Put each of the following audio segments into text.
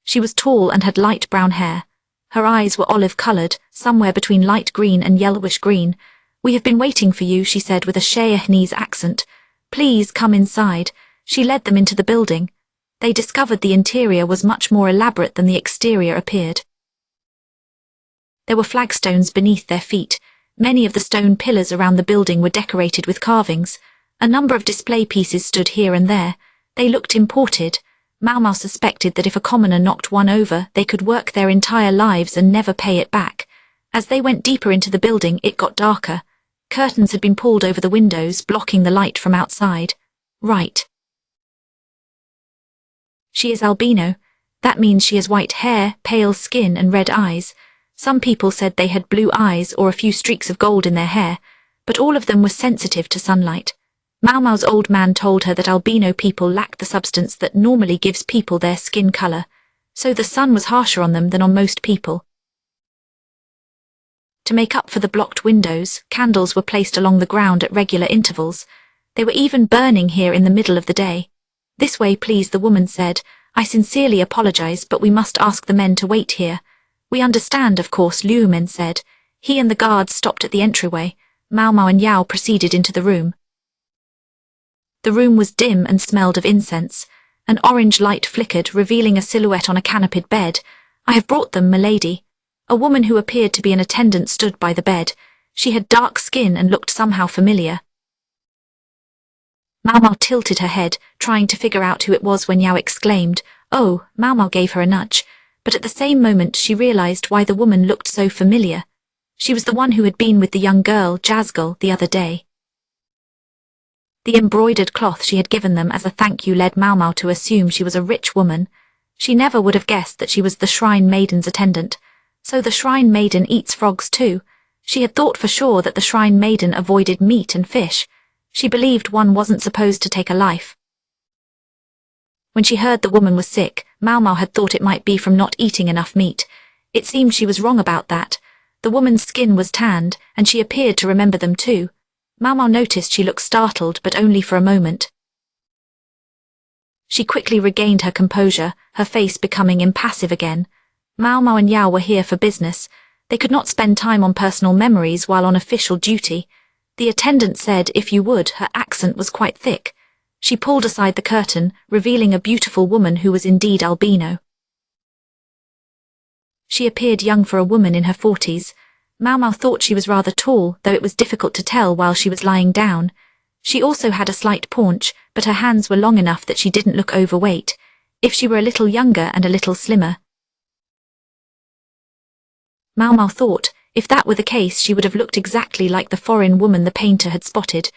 She was tall and had light brown hair. Her eyes were olive-colored, somewhere between light green and yellowish green. "We have been waiting for you," she said with a Shayahese accent. "Please come inside." She led them into the building. They discovered the interior was much more elaborate than the exterior appeared. There were flagstones beneath their feet. Many of the stone pillars around the building were decorated with carvings. A number of display pieces stood here and there. They looked imported. Maomao suspected that if a commoner knocked one over, they could work their entire lives and never pay it back. As they went deeper into the building, it got darker. Curtains had been pulled over the windows, blocking the light from outside. Right. She is albino. That means she has white hair, pale skin, and red eyes. Some people said they had blue eyes or a few streaks of gold in their hair, but all of them were sensitive to sunlight. Maomao's old man told her that albino people lack the substance that normally gives people their skin color, so the sun was harsher on them than on most people. To make up for the blocked windows, candles were placed along the ground at regular intervals. They were even burning here in the middle of the day. "This way, please," the woman said. "I sincerely apologize, but we must ask the men to wait here." "We understand, of course," Liu Men said. He and the guards stopped at the entryway. Maomao and Yao proceeded into the room. The room was dim and smelled of incense. An orange light flickered, revealing a silhouette on a canopied bed. "I have brought them, milady." A woman who appeared to be an attendant stood by the bed. She had dark skin and looked somehow familiar. Maomao tilted her head, trying to figure out who it was when Yao exclaimed, "Oh!" Maomao gave her a nudge, but at the same moment she realized why the woman looked so familiar. She was the one who had been with the young girl, Jazgal, the other day. The embroidered cloth she had given them as a thank you led Maomao to assume she was a rich woman. She never would have guessed that she was the shrine maiden's attendant. So the shrine maiden eats frogs too. She had thought for sure that the shrine maiden avoided meat and fish. She believed one wasn't supposed to take a life. When she heard the woman was sick, Maomao had thought it might be from not eating enough meat. It seemed she was wrong about that. The woman's skin was tanned, and she appeared to remember them too. Maomao noticed she looked startled, but only for a moment. She quickly regained her composure, her face becoming impassive again. Maomao and Yao were here for business. They could not spend time on personal memories while on official duty. The attendant said, "If you would." Her accent was quite thick. She pulled aside the curtain, revealing a beautiful woman who was indeed albino. She appeared young for a woman in her 40s. Maomao thought she was rather tall, though it was difficult to tell while she was lying down. She also had a slight paunch, but her hands were long enough that she didn't look overweight. If she were a little younger and a little slimmer. Maomao thought, if that were the case, she would have looked exactly like the foreign woman the painter had spotted.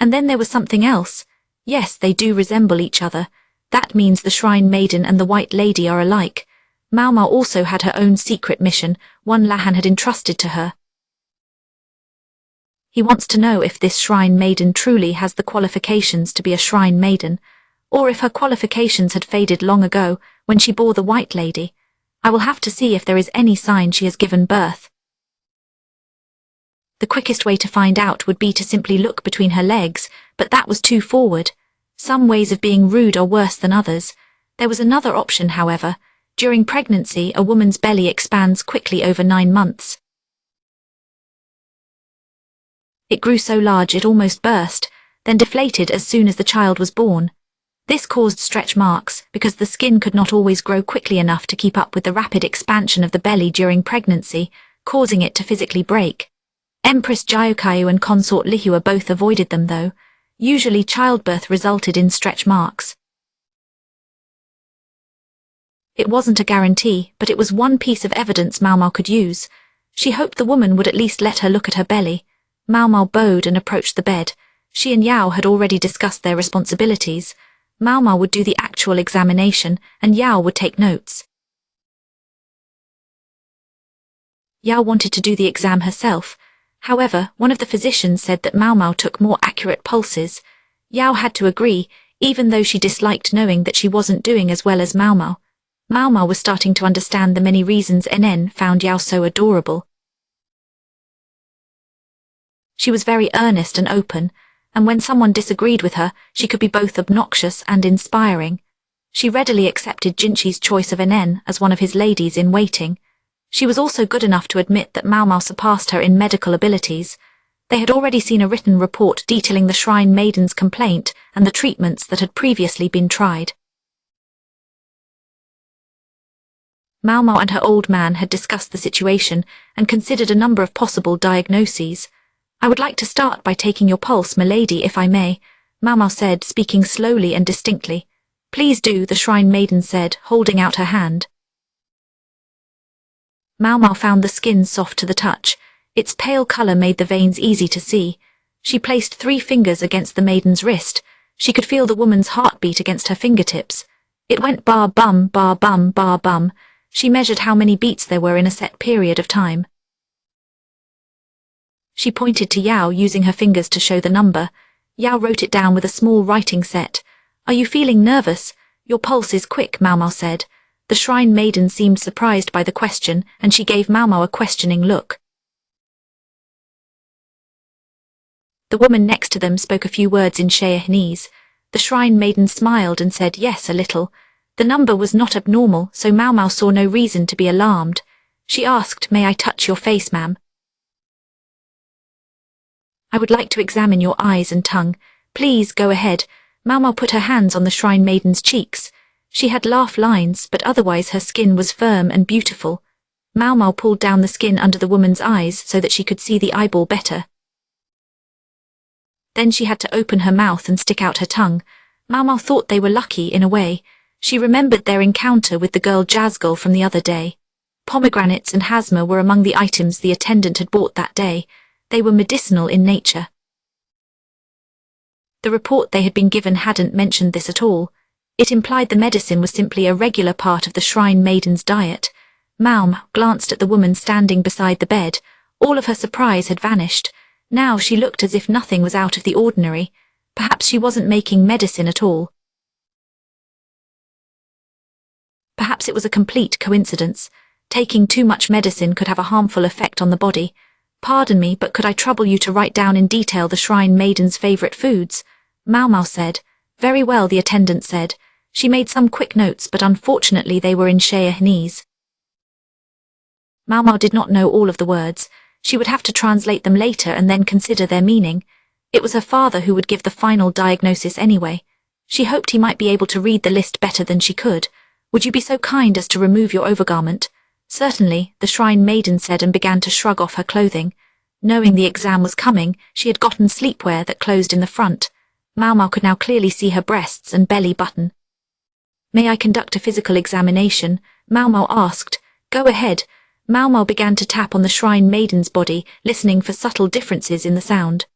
And then there was something else. Yes, they do resemble each other. That means the shrine maiden and the white lady are alike. Maomao also had her own secret mission, one Lahan had entrusted to her. He wants to know if this shrine maiden truly has the qualifications to be a shrine maiden, or if her qualifications had faded long ago when she bore the white lady. I will have to see if there is any sign she has given birth. The quickest way to find out would be to simply look between her legs, but that was too forward. Some ways of being rude are worse than others. There was another option, however. During pregnancy, a woman's belly expands quickly over 9 months. It grew so large it almost burst, then deflated as soon as the child was born. This caused stretch marks, because the skin could not always grow quickly enough to keep up with the rapid expansion of the belly during pregnancy, causing it to physically break. Empress Jyokayu and consort Lihua both avoided them though. Usually childbirth resulted in stretch marks. It wasn't a guarantee, but it was one piece of evidence Maomao could use. She hoped the woman would at least let her look at her belly. Maomao bowed and approached the bed. She and Yao had already discussed their responsibilities. Maomao would do the actual examination, and Yao would take notes. Yao wanted to do the exam herself. However, one of the physicians said that Maomao took more accurate pulses. Yao had to agree, even though she disliked knowing that she wasn't doing as well as Maomao. Maomao was starting to understand the many reasons NN found Yao so adorable. She was very earnest and open, and when someone disagreed with her, she could be both obnoxious and inspiring. She readily accepted Jinchi's choice of Nen as one of his ladies-in-waiting. She was also good enough to admit that Maomao surpassed her in medical abilities. They had already seen a written report detailing the Shrine Maiden's complaint and the treatments that had previously been tried. Maomao and her old man had discussed the situation and considered a number of possible diagnoses. "I would like to start by taking your pulse, milady, if I may," Maomao said, speaking slowly and distinctly. "Please do," the Shrine Maiden said, holding out her hand. Maomao found the skin soft to the touch. Its pale color made the veins easy to see. She placed 3 fingers against the maiden's wrist. She could feel the woman's heartbeat against her fingertips. It went bar bum, bar bum, bar bum. She measured how many beats there were in a set period of time. She pointed to Yao using her fingers to show the number. Yao wrote it down with a small writing set. "Are you feeling nervous? Your pulse is quick," Maomao said. The Shrine Maiden seemed surprised by the question, and she gave Maomao a questioning look. The woman next to them spoke a few words in Shayahese. The Shrine Maiden smiled and said yes, a little. The number was not abnormal, so Maomao saw no reason to be alarmed. She asked, "May I touch your face, ma'am?" "I would like to examine your eyes and tongue. Please, go ahead." Maomao put her hands on the Shrine Maiden's cheeks. She had laugh lines, but otherwise her skin was firm and beautiful. Maomao pulled down the skin under the woman's eyes so that she could see the eyeball better. Then she had to open her mouth and stick out her tongue. Maomao thought they were lucky in a way. She remembered their encounter with the girl Jazgul from the other day. Pomegranates and hasma were among the items the attendant had bought that day. They were medicinal in nature. The report they had been given hadn't mentioned this at all. It implied the medicine was simply a regular part of the Shrine Maiden's diet. Maomao glanced at the woman standing beside the bed. All of her surprise had vanished. Now she looked as if nothing was out of the ordinary. Perhaps she wasn't making medicine at all. Perhaps it was a complete coincidence. Taking too much medicine could have a harmful effect on the body. "Pardon me, but could I trouble you to write down in detail the Shrine Maiden's favorite foods?" Maomao said. "Very well," the attendant said. She made some quick notes, but unfortunately they were in Shayahese. Maomao did not know all of the words. She would have to translate them later and then consider their meaning. It was her father who would give the final diagnosis anyway. She hoped he might be able to read the list better than she could. "Would you be so kind as to remove your overgarment?" "Certainly," the Shrine Maiden said and began to shrug off her clothing. Knowing the exam was coming, she had gotten sleepwear that closed in the front. Maomao could now clearly see her breasts and belly button. "May I conduct a physical examination?" Maomao asked. "Go ahead." Maomao began to tap on the Shrine Maiden's body, listening for subtle differences in the sound.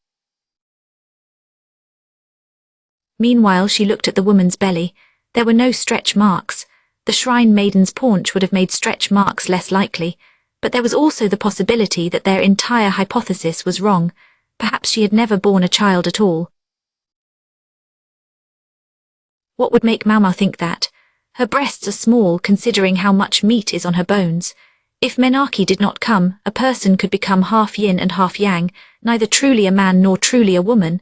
Meanwhile, she looked at the woman's belly. There were no stretch marks. The Shrine Maiden's paunch would have made stretch marks less likely, but there was also the possibility that their entire hypothesis was wrong. Perhaps she had never borne a child at all. What would make Maomao think that? Her breasts are small considering how much meat is on her bones. If menarche did not come, a person could become half yin and half yang, neither truly a man nor truly a woman.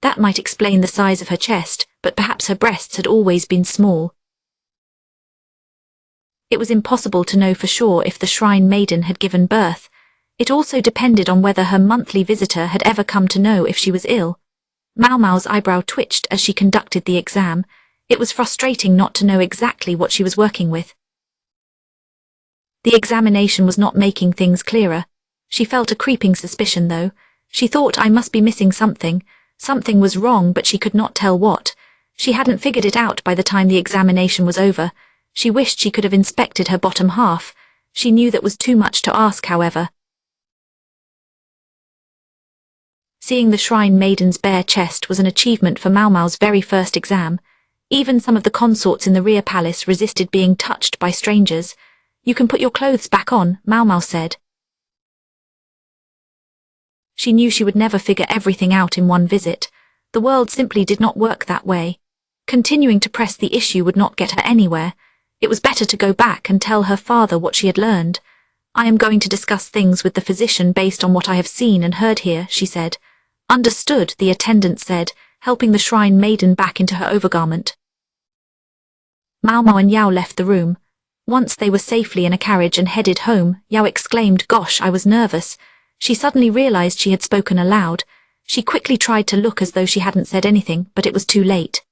That might explain the size of her chest, but perhaps her breasts had always been small. It was impossible to know for sure if the Shrine Maiden had given birth. It also depended on whether her monthly visitor had ever come to know if she was ill. Maomao's eyebrow twitched as she conducted the exam. It was frustrating not to know exactly what she was working with. The examination was not making things clearer. She felt a creeping suspicion, though. She thought, "I must be missing something." Something was wrong, but she could not tell what. She hadn't figured it out by the time the examination was over. She wished she could have inspected her bottom half. She knew that was too much to ask, however. Seeing the Shrine Maiden's bare chest was an achievement for Maomao's very first exam. Even some of the consorts in the rear palace resisted being touched by strangers. "You can put your clothes back on," Maomao said. She knew she would never figure everything out in one visit. The world simply did not work that way. Continuing to press the issue would not get her anywhere. It was better to go back and tell her father what she had learned. "I am going to discuss things with the physician based on what I have seen and heard here," she said. "Understood," the attendant said, helping the Shrine Maiden back into her overgarment. Maomao and Yao left the room. Once they were safely in a carriage and headed home, Yao exclaimed, "Gosh, I was nervous." She suddenly realized she had spoken aloud. She quickly tried to look as though she hadn't said anything, but it was too late.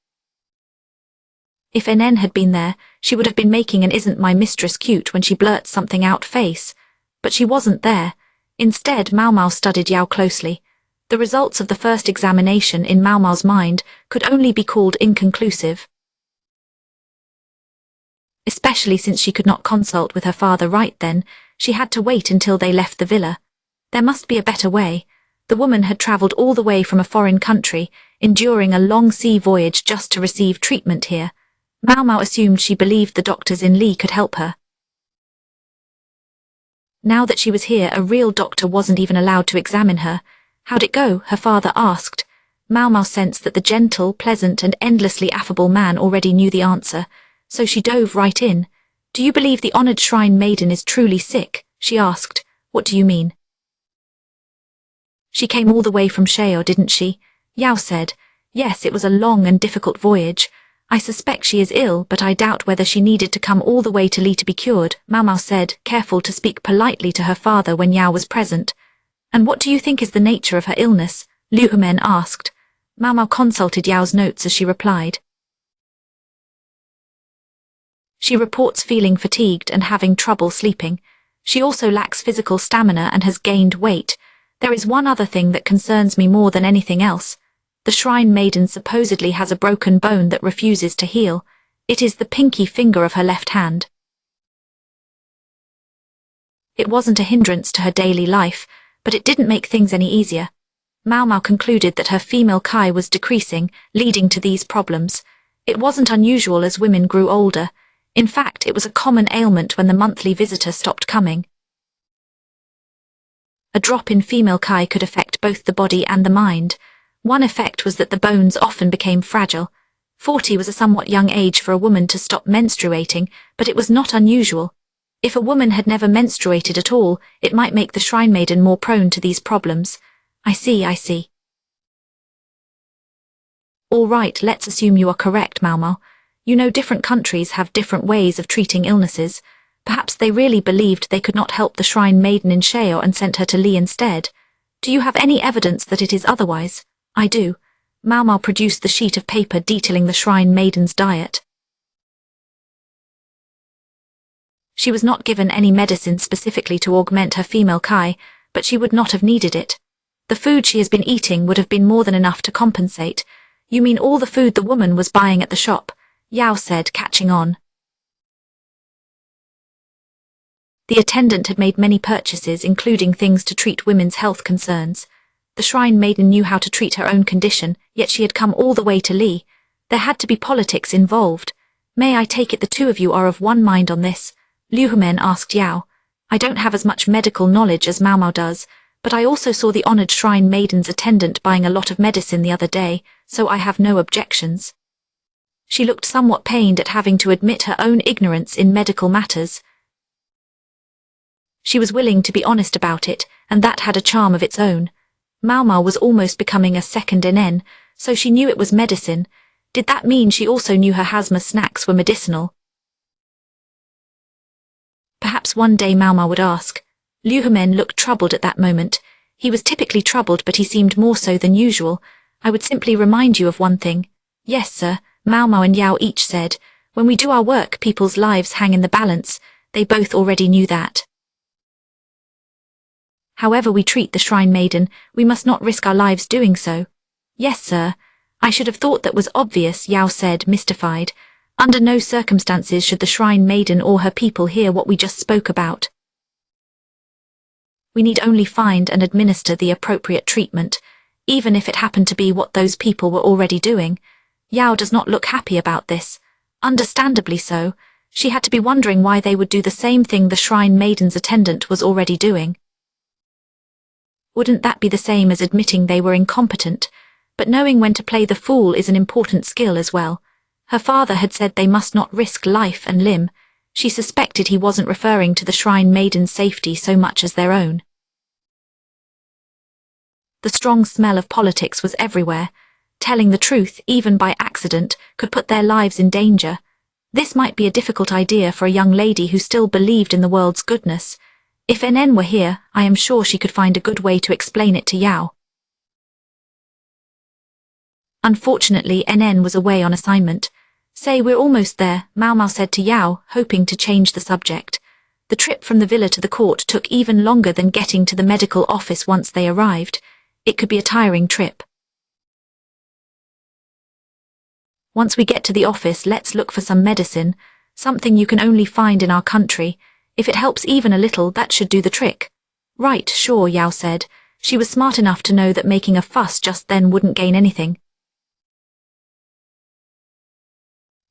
If NN had been there, she would have been making an "isn't my mistress cute" when she blurts something out face. But she wasn't there. Instead, Maomao studied Yao closely. The results of the first examination in Maomao's mind could only be called inconclusive. Especially since she could not consult with her father right then, she had to wait until they left the villa. There must be a better way. The woman had travelled all the way from a foreign country, enduring a long sea voyage just to receive treatment here. Maomao assumed she believed the doctors in Li could help her. Now that she was here, a real doctor wasn't even allowed to examine her. "How'd it go?" her father asked. Maomao sensed that the gentle, pleasant and endlessly affable man already knew the answer, so she dove right in. "Do you believe the honoured shrine maiden is truly sick?" she asked. "What do you mean?" "She came all the way from Sheo, didn't she?" Yao said. "Yes, it was a long and difficult voyage. I suspect she is ill, but I doubt whether she needed to come all the way to Li to be cured," Maomao said, careful to speak politely to her father when Yao was present. "And what do you think is the nature of her illness?" Liu Hemen asked. Maomao consulted Yao's notes as she replied. "She reports feeling fatigued and having trouble sleeping. She also lacks physical stamina and has gained weight. There is one other thing that concerns me more than anything else. The shrine maiden supposedly has a broken bone that refuses to heal. It is the pinky finger of her left hand. It wasn't a hindrance to her daily life, but it didn't make things any easier." Maomao concluded that her female Kai was decreasing, leading to these problems. It wasn't unusual as women grew older. In fact, it was a common ailment when the monthly visitor stopped coming. A drop in female Kai could affect both the body and the mind. One effect was that the bones often became fragile. 40 was a somewhat young age for a woman to stop menstruating, but it was not unusual. If a woman had never menstruated at all, it might make the shrine maiden more prone to these problems. I see. All right, let's assume you are correct, Maomao. You know, different countries have different ways of treating illnesses. Perhaps they really believed they could not help the shrine maiden in Sheo and sent her to Li instead. Do you have any evidence that it is otherwise? I do. Maomao produced the sheet of paper detailing the shrine maiden's diet. She was not given any medicine specifically to augment her female Kai, but she would not have needed it. The food she has been eating would have been more than enough to compensate. You mean all the food the woman was buying at the shop? Yao said, catching on. The attendant had made many purchases, including things to treat women's health concerns. The shrine maiden knew how to treat her own condition, yet she had come all the way to Li. There had to be politics involved. May I take it the two of you are of one mind on this? Liu Hemen asked Yao. I don't have as much medical knowledge as Maomao does, but I also saw the honoured shrine maiden's attendant buying a lot of medicine the other day, so I have no objections. She looked somewhat pained at having to admit her own ignorance in medical matters. She was willing to be honest about it, and that had a charm of its own. Maomao was almost becoming a second NN, so she knew it was medicine. Did that mean she also knew her Hasma snacks were medicinal? Perhaps one day Maomao would ask. Liu Hemen looked troubled at that moment. He was typically troubled, but he seemed more so than usual. I would simply remind you of one thing. Yes, sir, Maomao and Yao each said. When we do our work, people's lives hang in the balance. They both already knew that. However we treat the shrine maiden, we must not risk our lives doing so. Yes, sir. I should have thought that was obvious, Yao said, mystified. Under no circumstances should the shrine maiden or her people hear what we just spoke about. We need only find and administer the appropriate treatment, even if it happened to be what those people were already doing. Yao does not look happy about this. Understandably so. She had to be wondering why they would do the same thing the shrine maiden's attendant was already doing. Wouldn't that be the same as admitting they were incompetent? But knowing when to play the fool is an important skill as well. Her father had said they must not risk life and limb. She suspected he wasn't referring to the shrine maiden's safety so much as their own. The strong smell of politics was everywhere. Telling the truth, even by accident, could put their lives in danger. This might be a difficult idea for a young lady who still believed in the world's goodness. If NN were here, I am sure she could find a good way to explain it to Yao. Unfortunately, NN was away on assignment. Say, we're almost there, Maomao said to Yao, hoping to change the subject. The trip from the villa to the court took even longer than getting to the medical office once they arrived. It could be a tiring trip. Once we get to the office, let's look for some medicine, something you can only find in our country. If it helps even a little, that should do the trick. Right, sure, Yao said. She was smart enough to know that making a fuss just then wouldn't gain anything.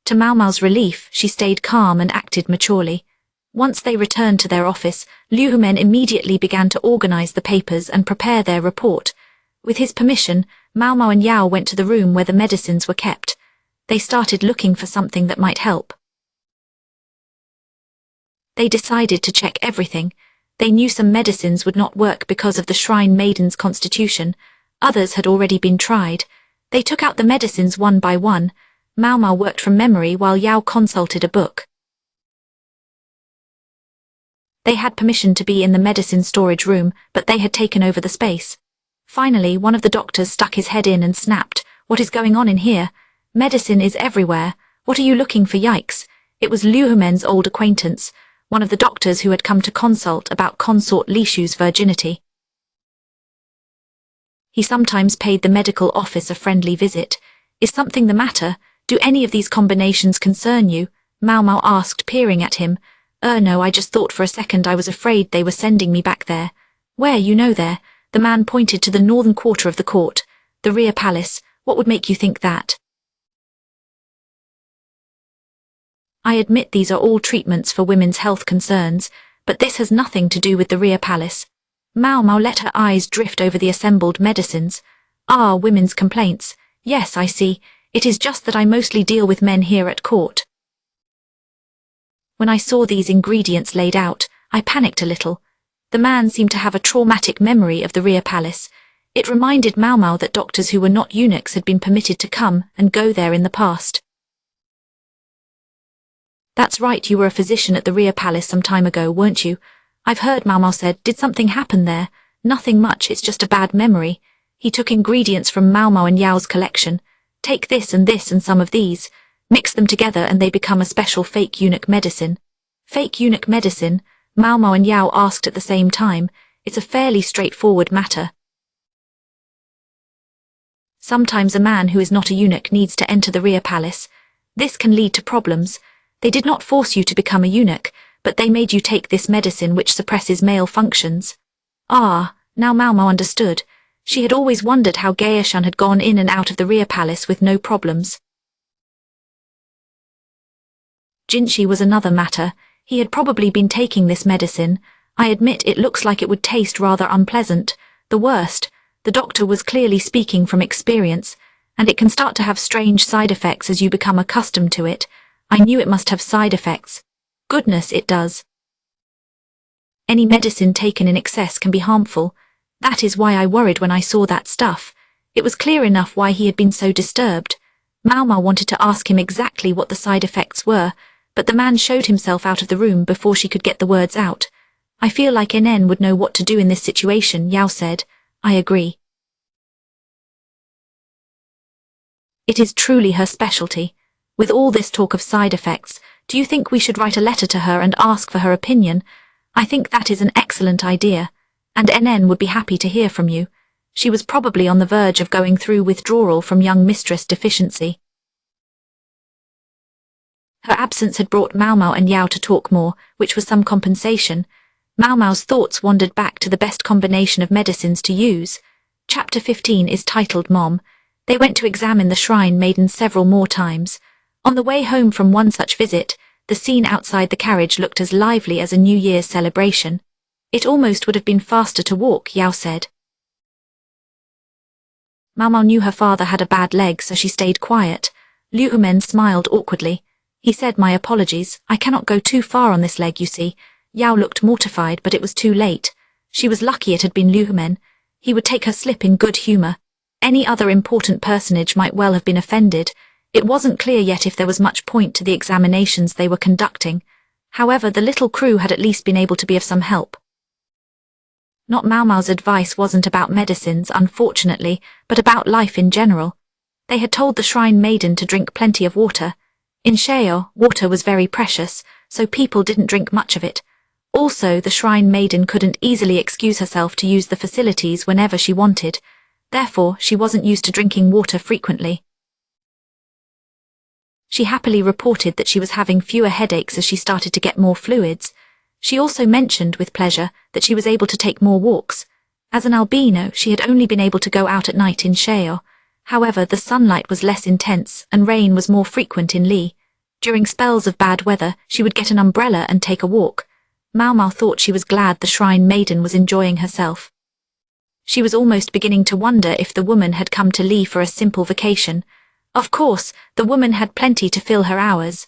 To Maomao's relief, she stayed calm and acted maturely. Once they returned to their office, Liu Humen immediately began to organize the papers and prepare their report. With his permission, Maomao and Yao went to the room where the medicines were kept. They started looking for something that might help. They decided to check everything. They knew some medicines would not work because of the Shrine Maiden's constitution. Others had already been tried. They took out the medicines one by one. Maomao worked from memory while Yao consulted a book. They had permission to be in the medicine storage room, but they had taken over the space. Finally, one of the doctors stuck his head in and snapped, "What is going on in here? Medicine is everywhere. What are you looking for, yikes?" It was Liu Humen's old acquaintance, one of the doctors who had come to consult about consort Li Shu's virginity. He sometimes paid the medical office a friendly visit. "Is something the matter? Do any of these combinations concern you?" Maomao asked, peering at him. No, I just thought for a second I was afraid they were sending me back there." "Where, you know there?" The man pointed to the northern quarter of the court. "The rear palace. What would make you think that?" "I admit these are all treatments for women's health concerns, but this has nothing to do with the rear palace." Maomao let her eyes drift over the assembled medicines. "Ah, women's complaints. Yes, I see. It is just that I mostly deal with men here at court." When I saw these ingredients laid out, I panicked a little. The man seemed to have a traumatic memory of the rear palace. It reminded Maomao that doctors who were not eunuchs had been permitted to come and go there in the past. "That's right, you were a physician at the rear palace some time ago, weren't you?" "I've heard," Maomao said. "Did something happen there?" "Nothing much, it's just a bad memory." He took ingredients from Maomao and Yao's collection. "Take this and some of these. Mix them together and they become a special fake eunuch medicine." "Fake eunuch medicine?" Maomao and Yao asked at the same time. "It's a fairly straightforward matter. Sometimes a man who is not a eunuch needs to enter the rear palace. This can lead to problems. They did not force you to become a eunuch, but they made you take this medicine which suppresses male functions." Ah, now Maomao understood. She had always wondered how Gaoshan had gone in and out of the rear palace with no problems. Jinshi was another matter. He had probably been taking this medicine. "I admit it looks like it would taste rather unpleasant. The worst." The doctor was clearly speaking from experience, "and it can start to have strange side effects as you become accustomed to it. I knew it must have side effects." "Goodness, it does. Any medicine taken in excess can be harmful. That is why I worried when I saw that stuff." It was clear enough why he had been so disturbed. Maomao wanted to ask him exactly what the side effects were, but the man showed himself out of the room before she could get the words out. "I feel like NN would know what to do in this situation," Yao said. "I agree. It is truly her specialty. With all this talk of side effects, do you think we should write a letter to her and ask for her opinion? I think that is an excellent idea, and NN would be happy to hear from you. She was probably on the verge of going through withdrawal from young mistress deficiency." Her absence had brought Maomao and Yao to talk more, which was some compensation. Maomao's thoughts wandered back to the best combination of medicines to use. Chapter 15 is titled Mom. They went to examine the Shrine Maiden several more times. On the way home from one such visit, the scene outside the carriage looked as lively as a New Year's celebration. "It almost would have been faster to walk," Yao said. Maomao knew her father had a bad leg, so she stayed quiet. Liu Humen smiled awkwardly. He said, "My apologies, I cannot go too far on this leg, you see." Yao looked mortified, but it was too late. She was lucky it had been Liu Humen. He would take her slip in good humor. Any other important personage might well have been offended. It wasn't clear yet if there was much point to the examinations they were conducting. However, the little crew had at least been able to be of some help. Not Maomao's advice wasn't about medicines, unfortunately, but about life in general. They had told the shrine maiden to drink plenty of water. In Sheol, water was very precious, so people didn't drink much of it. Also, the shrine maiden couldn't easily excuse herself to use the facilities whenever she wanted. Therefore, she wasn't used to drinking water frequently. She happily reported that she was having fewer headaches as she started to get more fluids. She also mentioned with pleasure that she was able to take more walks. As an albino, she had only been able to go out at night in Sheol. However, the sunlight was less intense and rain was more frequent in Li. During spells of bad weather, she would get an umbrella and take a walk. Maomao thought she was glad the shrine maiden was enjoying herself. She was almost beginning to wonder if the woman had come to Li for a simple vacation. Of course, the woman had plenty to fill her hours.